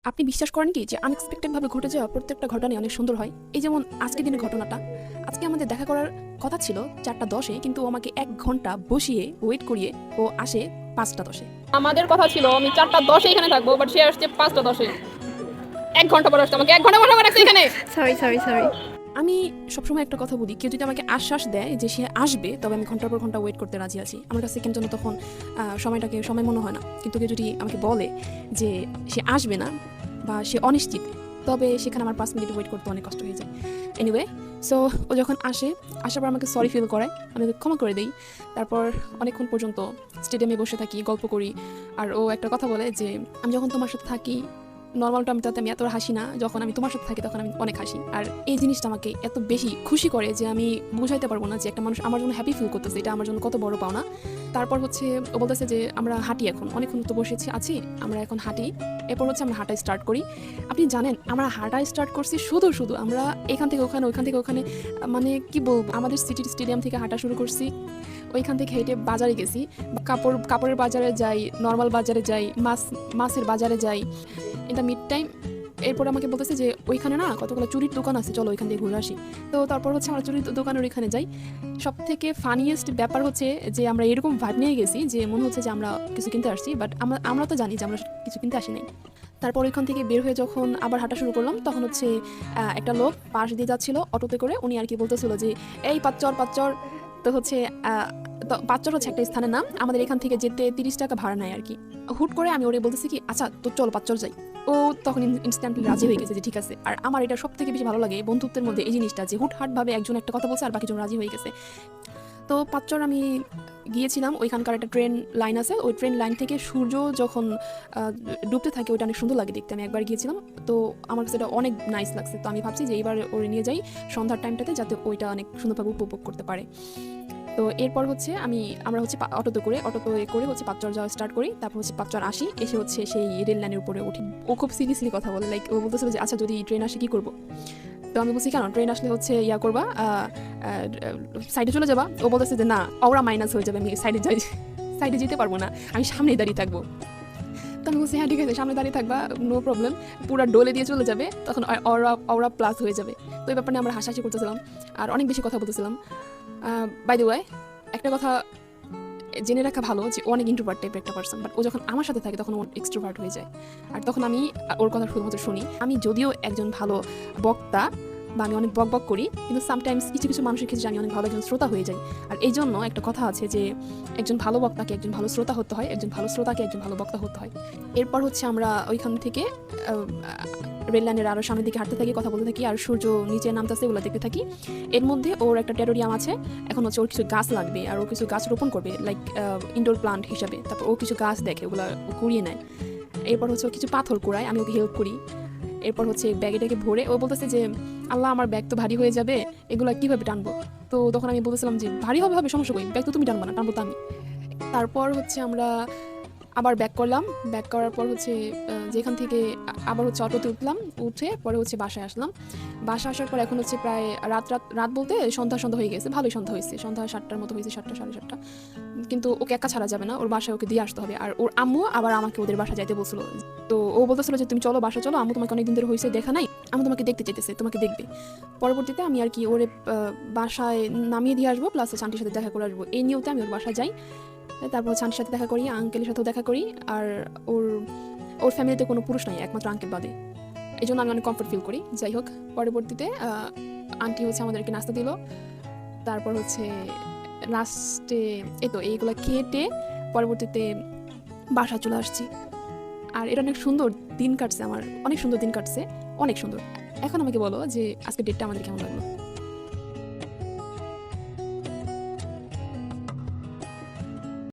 আপনি বিশ্বাস করেন কি যে আনএক্সপেক্টেড ভাবে ঘটে যাওয়া প্রত্যেকটা ঘটনাই অনেক সুন্দর হয়? এই যেমন আজকের দিনের ঘটনাটা। আজকে আমাদের দেখা করার কথা ছিল 4টা 10-এ, কিন্তু ও আমাকে 1 ঘন্টা বসিয়ে ওয়েট করিয়ে ও আসে 5টা 10-এ। আমাদের কথা ছিল আমি 4টা 10-এ এখানে থাকবো, বাট সে আসছে 5টা 10-এ। 1 ঘন্টা পরে আসছে, আমাকে 1 ঘন্টা পরে রাখছে এখানে। সরি। আমি সবসময় একটা কথা বলি, কেউ যদি আমাকে আশ্বাস দেয় যে সে আসবে, তবে আমি ঘন্টার পর ঘন্টা ওয়েট করতে রাজি আছি। আমার কাছে কেন যেন তখন সময়টাকে সময় মনে হয় না। কিন্তু কেউ যদি আমাকে বলে যে সে আসবে না বা সে অনিশ্চিত, তবে সেখানে আমার 5 মিনিট ওয়েট করতে অনেক কষ্ট হয়ে যায়। এনিওয়ে, সো ও যখন আসার পর আমাকে সরি ফিল করায়, আমি ওকে ক্ষমা করে দিই। তারপর অনেকক্ষণ পর্যন্ত স্টেডিয়ামে বসে থাকি, গল্প করি। আর ও একটা কথা বলে যে আমি যখন তোমার সাথে থাকি নর্মাল টাইমটাতে আমি এত হাসি না, যখন আমি তোমার সাথে থাকি তখন আমি অনেক হাসি। আর এই জিনিসটা আমাকে এত বেশি খুশি করে যে আমি বুঝাইতে পারবো না যে একটা মানুষ আমার জন্য হ্যাপি ফিল করতেছে, এটা আমার জন্য কত বড় পাওনা। তারপর হচ্ছে ও বলতেছে যে আমরা হাঁটি, এখন অনেকক্ষণ তো বসেছি আছি, আমরা এখন হাঁটি। এরপর হচ্ছে আমরা হাঁটা স্টার্ট করি। আপনি জানেন আমরা হাঁটা স্টার্ট করছি শুধু আমরা এখান থেকে ওখানে, ওইখান থেকে ওখানে, মানে কি বলবো, আমাদের সিটির স্টেডিয়াম থেকে হাঁটা শুরু করছি। ওইখান থেকে হেঁটে বাজারে গেছি, কাপড়ের বাজারে যাই, নর্মাল বাজারে যাই, মাছের বাজারে যাই। এটা মিড টাইম। এরপর আমাকে বলতেছে যে ওইখানে না কতগুলো চুরির দোকান আছে, চলো ওইখান থেকে ঘুরে আসি। তো তারপর হচ্ছে আমরা চুরির দোকানের ওইখানে যাই। সব থেকে ফানিয়েস্ট ব্যাপার হচ্ছে যে আমরা এরকম ভাইব নিয়ে গেছি যে মনে হচ্ছে যে আমরা কিছু কিনতে আসছি, বাট আমরা তো জানি যে আমরা কিছু কিনতে আসি নাই। তারপর ওইখান থেকে বের হয়ে যখন আবার হাঁটা শুরু করলাম, তখন হচ্ছে একটা লোক পাশ দিয়ে যাচ্ছিল অটোতে করে। উনি আর কি বলতেছিল যে এই পাচ্চর। তো হচ্ছে পাঁচচর হচ্ছে একটা স্থানের নাম, আমাদের এখান থেকে যেতে 30 টাকা ভাড়া নেয় আর কি। হুট করে আমি ওরে বলতেছি কি আচ্ছা তো চলো পাঁচচর যাই। ও তখন ইনস্ট্যান্টলি রাজি হয়ে গেছে যে ঠিক আছে। আর আমার এটা সব থেকে বেশি ভালো লাগে বন্ধুত্বের মধ্যে এই জিনিসটা, যে হুটহাট ভাবে একজন একটা কথা বলছে আর বাকিজন রাজি হয়ে গেছে। তো পাঁচচর আমি গিয়েছিলাম, ওইখানকার একটা ট্রেন লাইন আছে, ওই ট্রেন লাইন থেকে সূর্য যখন ডুবতে থাকে ওইটা অনেক সুন্দর লাগে দেখতে। আমি একবার গিয়েছিলাম, তো আমার কাছে এটা অনেক নাইস লাগছে। তো আমি ভাবছি যে এইবার ওরে নিয়ে যাই সন্ধ্যার টাইমটাতে, যাতে ওইটা অনেক সুন্দরভাবে উপভোগ করতে পারে। তো এরপর হচ্ছে আমরা হচ্ছে অটোতে করে হচ্ছে পাঁচচর যাওয়া স্টার্ট করি। তারপর হচ্ছে পাঁচচর আসি, এসে হচ্ছে সেই রেল লাইনের উপরে উঠি। ও খুব সিরিয়াসলি কথা বলে, লাইক ও বলতেছিল যে আচ্ছা যদি ট্রেন আসে কি করবো। তো আমি বলছি কেন, ট্রেন আসলে হচ্ছে ইয়া করবা, সাইডে চলে যাবা। ও বলতেছে যে না, অওরা মাইনাস হয়ে যাবে, আমি সাইডে যেতে পারবো না, আমি সামনেই দাঁড়িয়ে থাকবো। তো আমি বলছি হ্যাঁ ঠিক আছে, সামনে দাঁড়িয়ে থাকবা, নো প্রবলেম, পুরো ডোলে দিয়ে চলে যাবে, তখন অওরা প্লাস হয়ে যাবে। তো এই ব্যাপারে আমরা হাসাহাসি করতেছিলাম আর অনেক বেশি কথা বলতেছিলাম। বাই দ্য ওয়ে, একটা কথা জেনে রাখা ভালো যে ও অনেক ইন্ট্রোভার্ট টাইপের একটা পার্সন, বাট ও যখন আমার সাথে থাকে তখন ও এক্সট্রোভার্ট হয়ে যায়। আর তখন আমি ওর কথা শুধুমাত্র শুনি। আমি যদিও একজন ভালো বক্তা বা আমি অনেক বক করি, কিন্তু সামটাইমস কিছু কিছু মানুষের ক্ষেত্রে আমি অনেক ভালো একজন শ্রোতা হয়ে যাই। আর এই জন্য একটা কথা আছে যে একজন ভালো বক্তাকে একজন ভালো শ্রোতা হতে হয়, একজন ভালো শ্রোতাকে একজন ভালো বক্তা হতে হয়। এরপর হচ্ছে আমরা ওইখান থেকে রেল লাইনের আরও সামনের দিকে হাঁটতে থাকি, কথা বলতে থাকি, আর সূর্য নিচে নামতেছে এগুলো দেখতে থাকি। এর মধ্যে ওর একটা টেরিটোরিয়াম আছে, এখন হচ্ছে ওর কিছু গাছ লাগবে আর ও কিছু গাছ রোপণ করবে, লাইক ইনডোর প্লান্ট হিসাবে। তারপর ও কিছু গাছ দেখে, ওগুলো কুড়িয়ে নেয়। এরপর হচ্ছে ও কিছু পাথর কুড়ায়, আমি ওকে হেল্প করি। এরপর হচ্ছে ব্যাগেটাকে ভরে ও বলতেছে যে আল্লাহ আমার ব্যাগ তো ভারী হয়ে যাবে, এগুলো কীভাবে টানবো। তো তখন আমি বলতেছিলাম যে ভারী হবে সমস্যা কই, ব্যাগ তো তুমি টানবো না, টানবো তো আমি। তারপর হচ্ছে আমরা আবার ব্যাক করলাম। ব্যাক করার পর হচ্ছে যেখান থেকে আবার হচ্ছে অটোতে উঠে পরে হচ্ছে বাসায় আসলাম। বাসায় আসার পর এখন হচ্ছে প্রায় রাত বলতে সন্ধ্যা হয়ে গেছে, ভালোই সন্ধ্যা হয়েছে, সন্ধ্যা 7টার মতো হয়েছে, 7টা 7:30। কিন্তু ওকে একা ছাড়া যাবে না, ওর বাসায় ওকে দিয়ে আসতে হবে। আর ওর আম্মু আবার আমাকে ওদের বাসা যাইতে বলছিল। তো ও বলতেছিল যে তুমি চলো বাসা চলো, আম্মু তোমাকে অনেকদিন ধরে হয়েছে দেখা নাই, আম্মু তোমাকে দেখতে চাইতেছে, তোমাকে দেখবে। পরবর্তীতে আমি আর কি ওরে বাসায় নামিয়ে দিয়ে আসবো, প্লাস আন্টির সাথে দেখা করে আসবো, এই নিয়েতে আমি ওর বাসায় যাই। তারপর হচ্ছে আন্টির সাথে দেখা করি, আঙ্কেলের সাথেও দেখা করি। আর ওর ওর ফ্যামিলিতে কোনো পুরুষ নাই, একমাত্র আঙ্কেল বাদে। এই জন্য আমি অনেক কমফোর্ট ফিল করি। যাই হোক, পরবর্তীতে আন্টি হচ্ছে আমাদেরকে নাস্তা দিল। তারপর হচ্ছে লাস্টে এইগুলো খেয়ে পরবর্তীতে বাসা চলে আসছি। আর এটা অনেক সুন্দর দিন কাটছে, আমার অনেক সুন্দর দিন কাটছে, অনেক সুন্দর। এখন আমাকে বলো যে আজকে ডেটটা আমাদের কেমন লাগলো।